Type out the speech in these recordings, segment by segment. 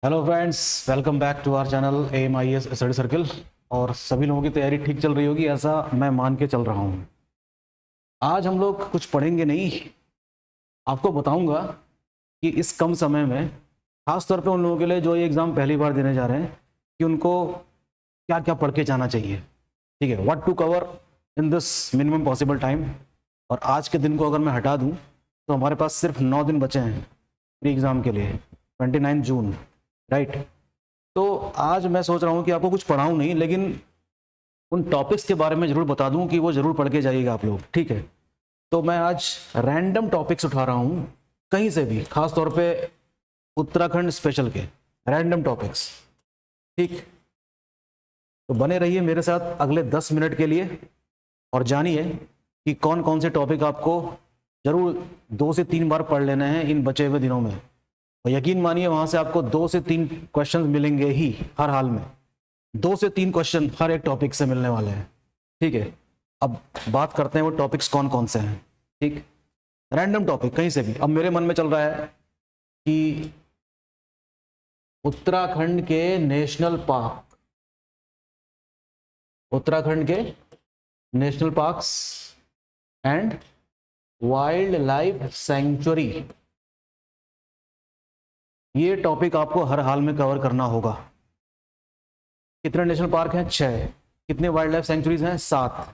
Hello friends, welcome back to our channel AMIS study circle. और सभी लोगों की तैयारी ठीक चल रही होगी, ऐसा मैं मान के चल रहा हूँ। आज हम लोग कुछ पढ़ेंगे नहीं, आपको बताऊंगा कि इस कम समय में खास तौर पे उन लोगों के लिए जो ये एग्ज़ाम पहली बार देने जा रहे हैं कि उनको क्या क्या पढ़ के जाना चाहिए। ठीक है, what to cover in this minimum possible time. और आज के दिन को अगर मैं हटा दूँ तो हमारे पास सिर्फ 9 दिन बचे हैं प्री एग्ज़ाम के लिए, 29 जून, राइट। तो आज मैं सोच रहा हूँ कि आपको कुछ पढ़ाऊँ नहीं, लेकिन उन टॉपिक्स के बारे में ज़रूर बता दूँ कि वो ज़रूर पढ़ के जाइएगा आप लोग, ठीक है। तो मैं आज रैंडम टॉपिक्स उठा रहा हूँ कहीं से भी, खास तौर पे उत्तराखंड स्पेशल के रैंडम टॉपिक्स, ठीक। तो बने रहिए मेरे साथ अगले 10 मिनट के लिए और जानिए कि कौन कौन से टॉपिक आपको ज़रूर 2 से 3 बार पढ़ लेने हैं इन बचे हुए दिनों में। और यकीन मानिए वहां से आपको 2 से 3 क्वेश्चन मिलेंगे ही हर हाल में। 2 से 3 क्वेश्चन हर एक टॉपिक से मिलने वाले हैं, ठीक है। अब बात करते हैं वो टॉपिक्स कौन कौन से हैं, ठीक। रैंडम टॉपिक कहीं से भी। अब मेरे मन में चल रहा है कि उत्तराखंड के नेशनल पार्क, उत्तराखंड के national parks and wild life sanctuary, ये टॉपिक आपको हर हाल में कवर करना होगा। कितने नेशनल पार्क हैं? 6। कितने वाइल्ड लाइफ सेंचुरीज हैं? 7।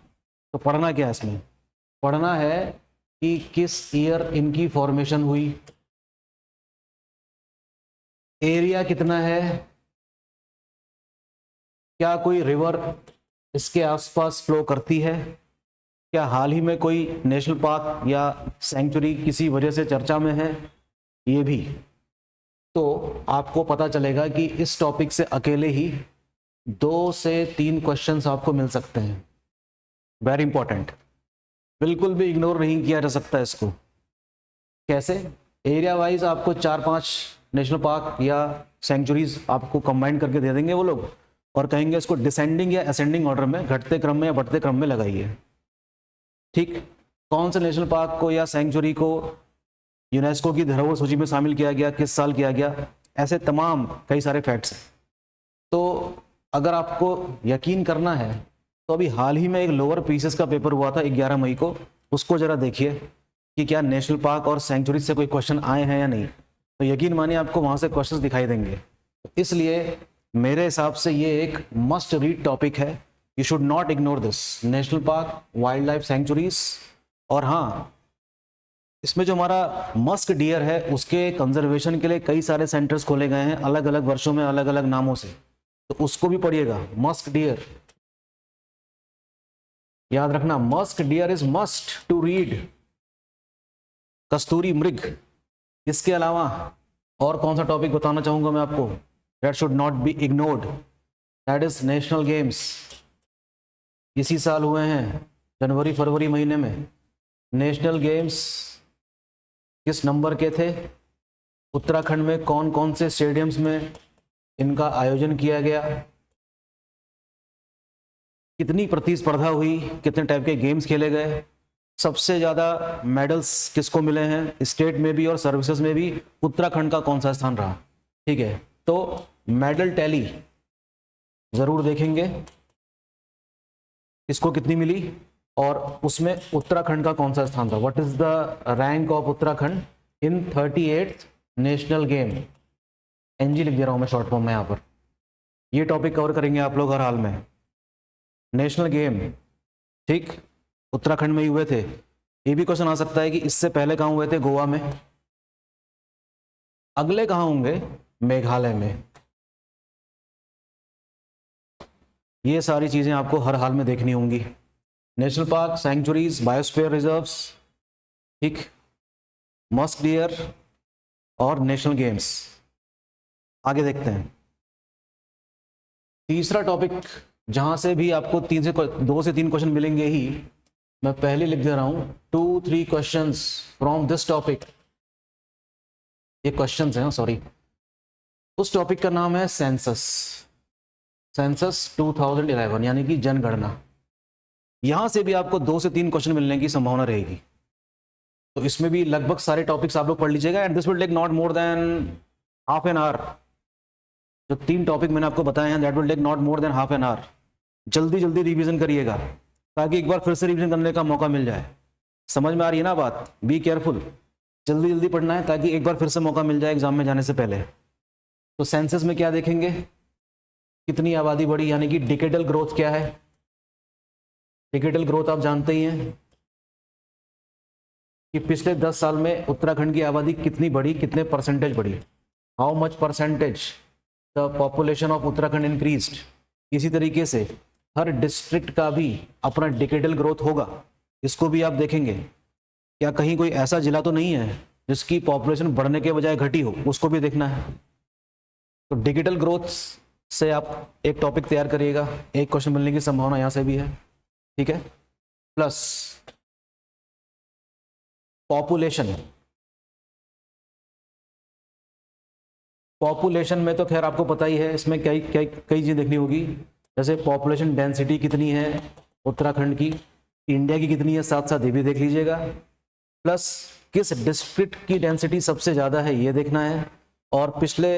तो पढ़ना क्या है इसमें? पढ़ना है कि किस ईयर इनकी फॉर्मेशन हुई, एरिया कितना है, क्या कोई रिवर इसके आसपास फ्लो करती है, क्या हाल ही में कोई नेशनल पार्क या सेंचुरी किसी वजह से चर्चा में है, ये भी। तो आपको पता चलेगा कि इस टॉपिक से अकेले ही 2 से 3 क्वेश्चंस आपको मिल सकते हैं। वेरी इंपॉर्टेंट, बिल्कुल भी इग्नोर नहीं किया जा सकता इसको। कैसे? एरिया वाइज आपको 4-5 नेशनल पार्क या सेंचुरीज आपको कंबाइन करके दे देंगे वो लोग, और कहेंगे इसको डिसेंडिंग या असेंडिंग ऑर्डर में, घटते क्रम में या बढ़ते क्रम में लगाइए, ठीक। कौन से नेशनल पार्क को या सेंचुरी को यूनेस्को की धरोहर सूची में शामिल किया गया, किस साल किया गया, ऐसे तमाम कई सारे फैक्ट्स हैं। तो अगर आपको यकीन करना है तो अभी हाल ही में एक लोअर पीसेस का पेपर हुआ था 11 मई को, उसको जरा देखिए कि क्या नेशनल पार्क और सेंचुरी से कोई क्वेश्चन आए हैं या नहीं। तो यकीन मानिए आपको वहां से क्वेश्चंस दिखाई देंगे। इसलिए मेरे हिसाब से ये एक मस्ट रीड टॉपिक है, you should not ignore this, national park, wild life sanctuaries. और हाँ, इसमें जो हमारा मस्क डियर है उसके कंजर्वेशन के लिए कई सारे सेंटर्स खोले गए हैं अलग अलग वर्षों में अलग अलग नामों से, तो उसको भी पढ़िएगा। मस्क डियर याद रखना, musk deer is must to read. कस्तूरी मृग, इसके अलावा और कौन सा टॉपिक बताना चाहूंगा मैं आपको, that should not be ignored, that is national games. इसी साल हुए हैं जनवरी फरवरी महीने में। नेशनल गेम्स किस नंबर के थे? उत्तराखंड में कौन कौन से स्टेडियम्स में इनका आयोजन किया गया, कितनी प्रतिस्पर्धा हुई, कितने टाइप के गेम्स खेले गए, सबसे ज़्यादा मेडल्स किसको मिले हैं, स्टेट में भी और सर्विसेज में भी उत्तराखंड का कौन सा स्थान रहा, ठीक है। तो मेडल टैली ज़रूर देखेंगे, इसको कितनी मिली और उसमें उत्तराखंड का कौन सा स्थान था, what is the rank of Uttarakhand in 38th national game. एनजी लिख दे रहा हूँ मैं शॉर्ट फॉर्म में यहाँ पर। ये टॉपिक कवर करेंगे आप लोग हर हाल में। नेशनल गेम, ठीक, उत्तराखंड में ही हुए थे। ये भी क्वेश्चन आ सकता है कि इससे पहले कहाँ हुए थे? गोवा में। अगले कहाँ होंगे? मेघालय में। ये सारी चीजें आपको हर हाल में देखनी होंगी। National park, sanctuaries, biosphere reserves, ठीक, मस्क डियर और नेशनल गेम्स। आगे देखते हैं तीसरा टॉपिक, जहां से भी आपको 2 से 3 क्वेश्चन मिलेंगे ही। मैं पहले लिख दे रहा हूं 2-3 क्वेश्चंस फ्रॉम दिस टॉपिक। ये क्वेश्चंस हैं, सॉरी। उस टॉपिक का नाम है सेंसस, सेंसस 2011, यानी कि जनगणना। यहां से भी आपको 2 से 3 क्वेश्चन मिलने की संभावना रहेगी। तो इसमें भी लगभग सारे टॉपिक्स आप लोग पढ़ लीजिएगा, and this will take not more than half an hour, जो 3 टॉपिक मैंने आपको बताए हैं that will take not more than half an hour. जल्दी जल्दी रिवीजन करिएगा ताकि एक बार फिर से रिवीजन करने का मौका मिल जाए। समझ में आ रही है ना बात? बी केयरफुल, जल्दी जल्दी पढ़ना है ताकि एक बार फिर से मौका मिल जाए एग्जाम में जाने से पहले। तो सेंसस में क्या देखेंगे, कितनी आबादी बढ़ी, यानी कि डिकेडल ग्रोथ क्या है। डिकेडल ग्रोथ आप जानते ही हैं कि पिछले 10 साल में उत्तराखंड की आबादी कितनी बढ़ी, कितने परसेंटेज बढ़ी, how much percentage the population of Uttarakhand increased. इसी तरीके से हर डिस्ट्रिक्ट का भी अपना डिकेडल ग्रोथ होगा, इसको भी आप देखेंगे। क्या कहीं कोई ऐसा जिला तो नहीं है जिसकी पॉपुलेशन बढ़ने के बजाय घटी हो, उसको भी देखना है। तो डिकेडल ग्रोथ से आप एक टॉपिक तैयार करिएगा, एक क्वेश्चन मिलने की संभावना यहां से भी है, ठीक है। प्लस पॉपुलेशन, पॉपुलेशन में तो खैर आपको पता ही है, इसमें कई कई कई चीज़ें देखनी होगी, जैसे पॉपुलेशन डेंसिटी कितनी है उत्तराखंड की, इंडिया की कितनी है, साथ साथ ये भी देख लीजिएगा। प्लस किस डिस्ट्रिक्ट की डेंसिटी सबसे ज़्यादा है ये देखना है। और पिछले,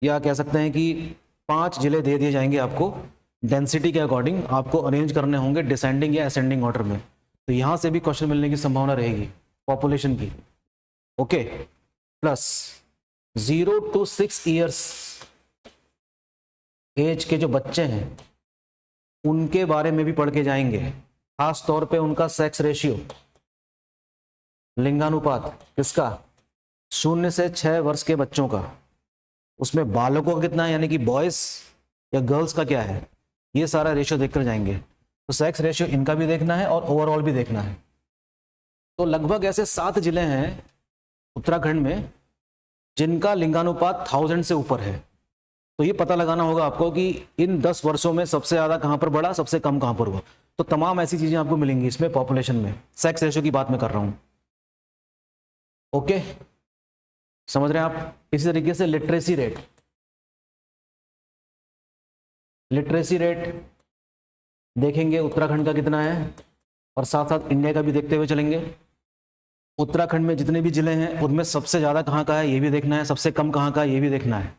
या कह सकते हैं कि 5 जिले दे दिए जाएंगे आपको, डेंसिटी के अकॉर्डिंग आपको अरेंज करने होंगे डिसेंडिंग या असेंडिंग ऑर्डर में। तो यहाँ से भी क्वेश्चन मिलने की संभावना रहेगी पॉपुलेशन की, okay. Plus 0 to 6 years age के जो बच्चे हैं उनके बारे में भी पढ़ के जाएंगे, खास तौर पे उनका सेक्स रेशियो, लिंगानुपात किसका, 0 से 6 वर्ष के बच्चों का, उसमें बालकों का कितना है, यानी कि बॉयज या गर्ल्स का क्या है, ये सारा रेशियो देखकर जाएंगे। तो सेक्स रेशियो इनका भी देखना है और ओवरऑल भी देखना है। तो लगभग ऐसे 7 जिले हैं उत्तराखंड में जिनका लिंगानुपात 1000 से ऊपर है। तो ये पता लगाना होगा आपको कि इन 10 वर्षों में सबसे ज़्यादा कहाँ पर बढ़ा, सबसे कम कहाँ पर हुआ। तो तमाम ऐसी चीज़ें आपको मिलेंगी इसमें पॉपुलेशन में, सेक्स रेशियो की बात मैं कर रहा हूँ, ओके, समझ रहे हैं आप। इसी तरीके से लिटरेसी रेट, लिटरेसी रेट देखेंगे उत्तराखंड का कितना है, और साथ साथ इंडिया का भी देखते हुए चलेंगे। उत्तराखंड में जितने भी जिले हैं उनमें सबसे ज़्यादा कहाँ का है ये भी देखना है, सबसे कम कहाँ का है ये भी देखना है।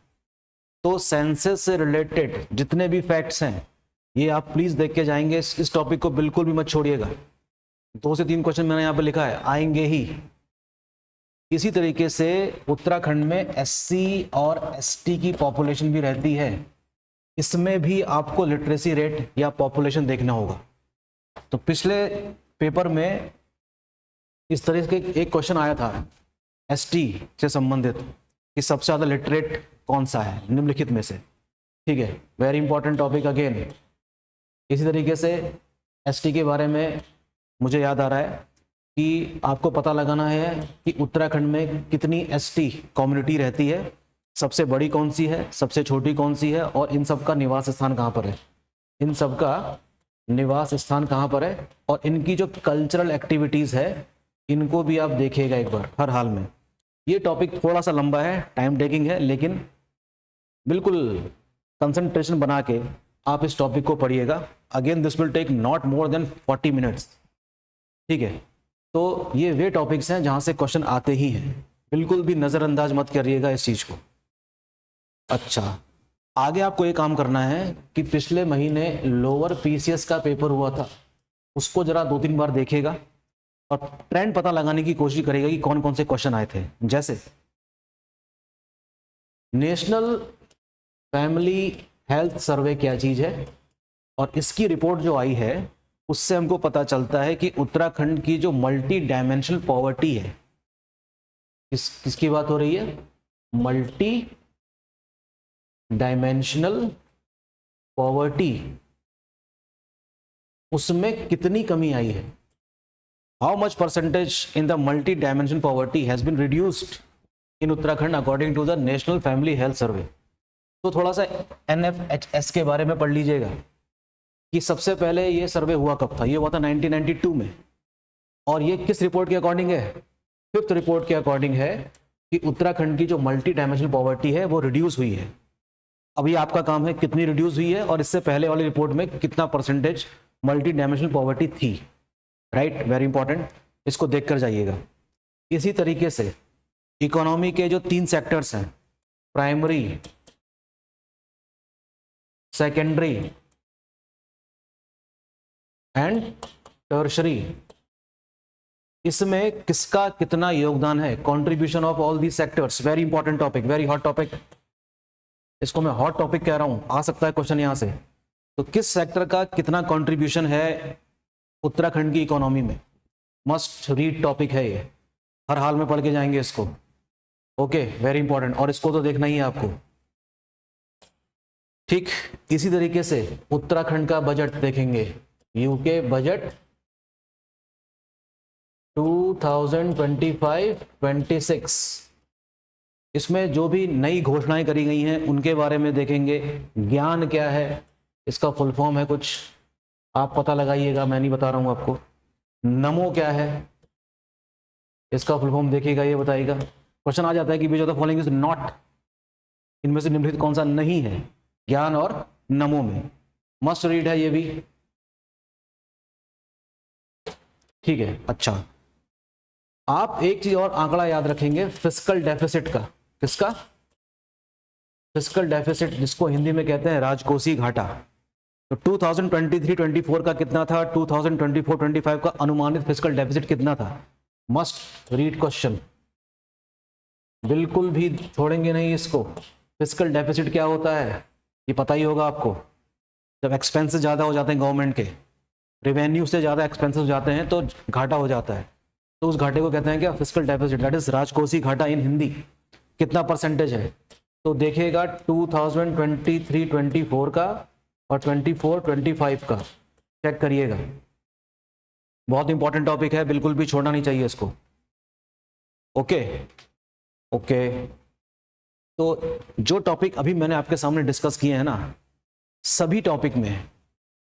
तो सेंसस से रिलेटेड जितने भी फैक्ट्स हैं ये आप प्लीज़ देख के जाएंगे, इस टॉपिक को बिल्कुल भी मत छोड़िएगा। 2 से 3 क्वेश्चन मैंने यहाँ पे लिखा है, आएंगे ही। इसी तरीके से उत्तराखंड में एससी और एसटी की पॉपुलेशन भी रहती है, इसमें भी आपको लिटरेसी रेट या पॉपुलेशन देखना होगा। तो पिछले पेपर में इस तरह के एक क्वेश्चन आया था एसटी से संबंधित कि सबसे ज़्यादा लिटरेट कौन सा है निम्नलिखित में से, ठीक है, वेरी इंपॉर्टेंट टॉपिक अगेन। इसी तरीके से एसटी के बारे में मुझे याद आ रहा है कि आपको पता लगाना है कि उत्तराखंड में कितनी एसटी कम्युनिटी रहती है, सबसे बड़ी कौन सी है, सबसे छोटी कौन सी है, और इन सब का निवास स्थान कहाँ पर है, इन सब का निवास स्थान कहाँ पर है, और इनकी जो कल्चरल एक्टिविटीज़ है इनको भी आप देखिएगा एक बार हर हाल में। ये टॉपिक थोड़ा सा लंबा है, टाइम टेकिंग है, लेकिन बिल्कुल कंसंट्रेशन बना के आप इस टॉपिक को पढ़िएगा। Again this will take not more than 40 minutes, ठीक है। तो ये वे टॉपिक्स हैं जहाँ से क्वेश्चन आते ही हैं, बिल्कुल भी नज़रअंदाज मत करिएगा इस चीज़ को। अच्छा, आगे आपको ये काम करना है कि पिछले महीने लोअर पीसीएस का पेपर हुआ था, उसको जरा 2-3 बार देखेगा और ट्रेंड पता लगाने की कोशिश करेगा कि कौन कौन से क्वेश्चन आए थे। जैसे नेशनल फैमिली हेल्थ सर्वे क्या चीज़ है, और इसकी रिपोर्ट जो आई है उससे हमको पता चलता है कि उत्तराखंड की जो मल्टी डायमेंशनल पॉवर्टी है, किसकी बात हो रही है, मल्टी डायमेंशनल पॉवर्टी, उसमें कितनी कमी आई है। How much percentage in the multidimensional poverty has been reduced in Uttarakhand according to the national family health survey. तो थोड़ा सा NFHS के बारे में पढ़ लीजिएगा कि सबसे पहले ये सर्वे हुआ कब था। ये हुआ था 1992 में, और ये किस रिपोर्ट के अकॉर्डिंग है, 5th रिपोर्ट के अकॉर्डिंग है कि उत्तराखंड की जो मल्टी डायमेंशनल पॉवर्टी है वो रिड्यूस हुई है। अब ये आपका काम है कितनी रिड्यूस हुई है, और इससे पहले वाली रिपोर्ट में कितना परसेंटेज मल्टी डायमेंशनल पॉवर्टी थी, राइट, वेरी इंपॉर्टेंट, इसको देख कर जाइएगा। इसी तरीके से इकोनॉमी के जो 3 सेक्टर्स हैं, प्राइमरी, सेकेंडरी एंड टर्शरी, इसमें किसका कितना योगदान है, contribution of all the sectors. Very important topic, very hot topic, इसको मैं हॉट टॉपिक कह रहा हूं, आ सकता है क्वेश्चन यहां से। तो किस सेक्टर का कितना कंट्रीब्यूशन है उत्तराखंड की इकोनॉमी में, मस्ट रीड टॉपिक है ये, हर हाल में पढ़ के जाएंगे इसको। ओके, वेरी इंपॉर्टेंट, और इसको तो देखना ही है आपको। ठीक इसी तरीके से उत्तराखंड का बजट देखेंगे, यूके बजट 2025-26, इसमें जो भी नई घोषणाएं करी गई हैं उनके बारे में देखेंगे। ज्ञान क्या है, इसका फुल फॉर्म है कुछ, आप पता लगाइएगा, मैं नहीं बता रहा हूं आपको। नमो क्या है, इसका फुल फॉर्म देखिएगा, ये बताइएगा। क्वेश्चन आ जाता है कि which of the following is not, इनमें से निम्नलिखित कौन सा नहीं है ज्ञान और नमो में, मस्ट रीड है ये भी। ठीक है, अच्छा आप एक चीज और आंकड़ा याद रखेंगे, फिस्कल डेफिसिट का। किसका? फिस्कल डेफिसिट, जिसको हिंदी में कहते हैं राजकोषीय घाटा। तो 2023-24 का कितना था, 2024-25 का अनुमानित फिस्कल डेफिसिट कितना था? मस्ट रीड क्वेश्चन, बिल्कुल भी छोड़ेंगे नहीं इसको। फिस्कल डेफिसिट क्या होता है ये पता ही होगा आपको। जब एक्सपेंसेस ज़्यादा हो जाते हैं गवर्नमेंट के, रेवेन्यू से ज़्यादा एक्सपेंसेस हो जाते हैं तो घाटा हो जाता है, तो उस घाटे को कहते हैं क्या? फिस्कल डेफिसिट, दैट इज राजकोषीय घाटा इन हिंदी। कितना परसेंटेज है तो देखिएगा 2023-24 का और 24-25 का, चेक करिएगा। बहुत इंपॉर्टेंट टॉपिक है, बिल्कुल भी छोड़ना नहीं चाहिए इसको। ओके ओके, तो जो टॉपिक अभी मैंने आपके सामने डिस्कस किए हैं ना, सभी टॉपिक में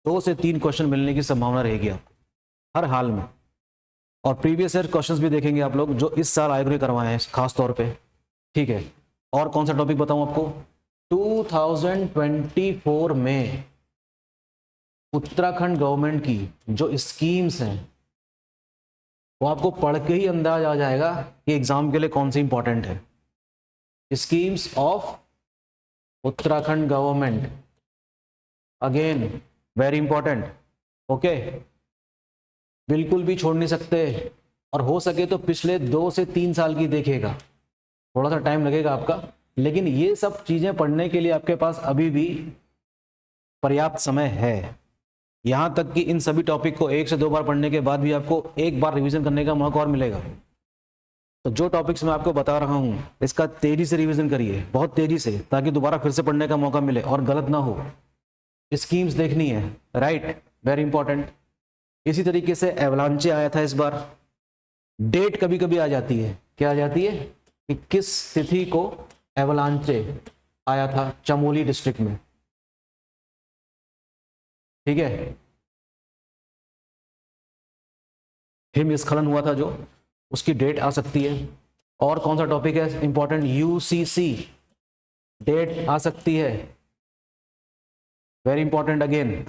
2 से 3 क्वेश्चन मिलने की संभावना रहेगी आपको हर हाल में। और प्रीवियस ईयर क्वेश्चंस भी देखेंगे आप लोग जो इस साल आयोग ने करवाए हैं खास तौर पे। ठीक है, और कौन सा टॉपिक बताऊं आपको? 2024 में उत्तराखंड गवर्नमेंट की जो स्कीम्स हैं वो आपको पढ़ के ही अंदाज आ जाएगा कि एग्जाम के लिए कौन सी इंपॉर्टेंट है। Schemes of Uttarakhand government, again very important. Okay, बिल्कुल भी छोड़ नहीं सकते, और हो सके तो पिछले 2 से 3 साल की देखिएगा। थोड़ा सा टाइम लगेगा आपका, लेकिन ये सब चीजें पढ़ने के लिए आपके पास अभी भी पर्याप्त समय है। यहां तक कि इन सभी टॉपिक को 1 से 2 बार पढ़ने के बाद भी आपको एक बार रिवीजन करने का मौका और मिलेगा। तो जो टॉपिक्स मैं आपको बता रहा हूं इसका तेजी से रिवीजन करिए, बहुत तेजी से, ताकि दोबारा फिर से पढ़ने का मौका मिले और गलत ना हो। स्कीम्स देखनी है, राइट, वेरी इंपॉर्टेंट। इसी तरीके से एवलांचे आया था इस बार। डेट कभी कभी आ जाती है, क्या आ जाती है कि किस तिथि को एवलांचे आया था चमोली डिस्ट्रिक्ट में। ठीक है, हिमस्खलन हुआ था जो, उसकी डेट आ सकती है। और कौन सा टॉपिक है इंपॉर्टेंट? यूसीसी, डेट आ सकती है, वेरी इंपॉर्टेंट अगेन।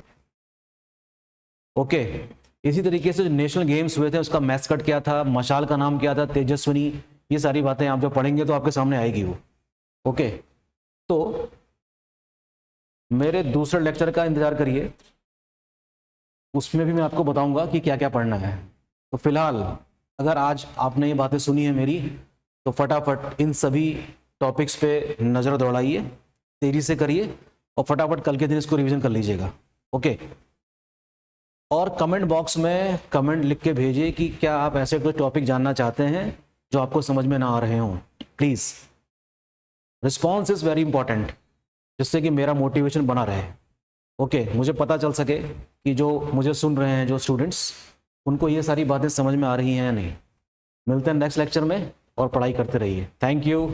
ओके, इसी तरीके से जो नेशनल गेम्स हुए थे उसका मैस्कट क्या था, मशाल का नाम क्या था, तेजस्विनी, ये सारी बातें आप जब पढ़ेंगे तो आपके सामने आएगी वो। ओके, तो मेरे दूसरे लेक्चर का इंतजार करिए, उसमें भी मैं आपको बताऊंगा कि क्या क्या पढ़ना है। तो फिलहाल अगर आज आपने ये बातें सुनी है मेरी, तो फटाफट इन सभी टॉपिक्स पे नज़र दौड़ाइए, तेजी से करिए, और फटाफट कल के दिन इसको रिवीजन कर लीजिएगा। ओके, और कमेंट बॉक्स में कमेंट लिख के भेजिए कि क्या आप ऐसे कोई टॉपिक जानना चाहते हैं जो आपको समझ में ना आ रहे हों। Please, response is very important, जिससे कि मेरा मोटिवेशन बना रहे। ओके, मुझे पता चल सके कि जो मुझे सुन रहे हैं जो स्टूडेंट्स, उनको ये सारी बातें समझ में आ रही हैं या नहीं। मिलते हैं नेक्स्ट लेक्चर में, और पढ़ाई करते रहिए। Thank you.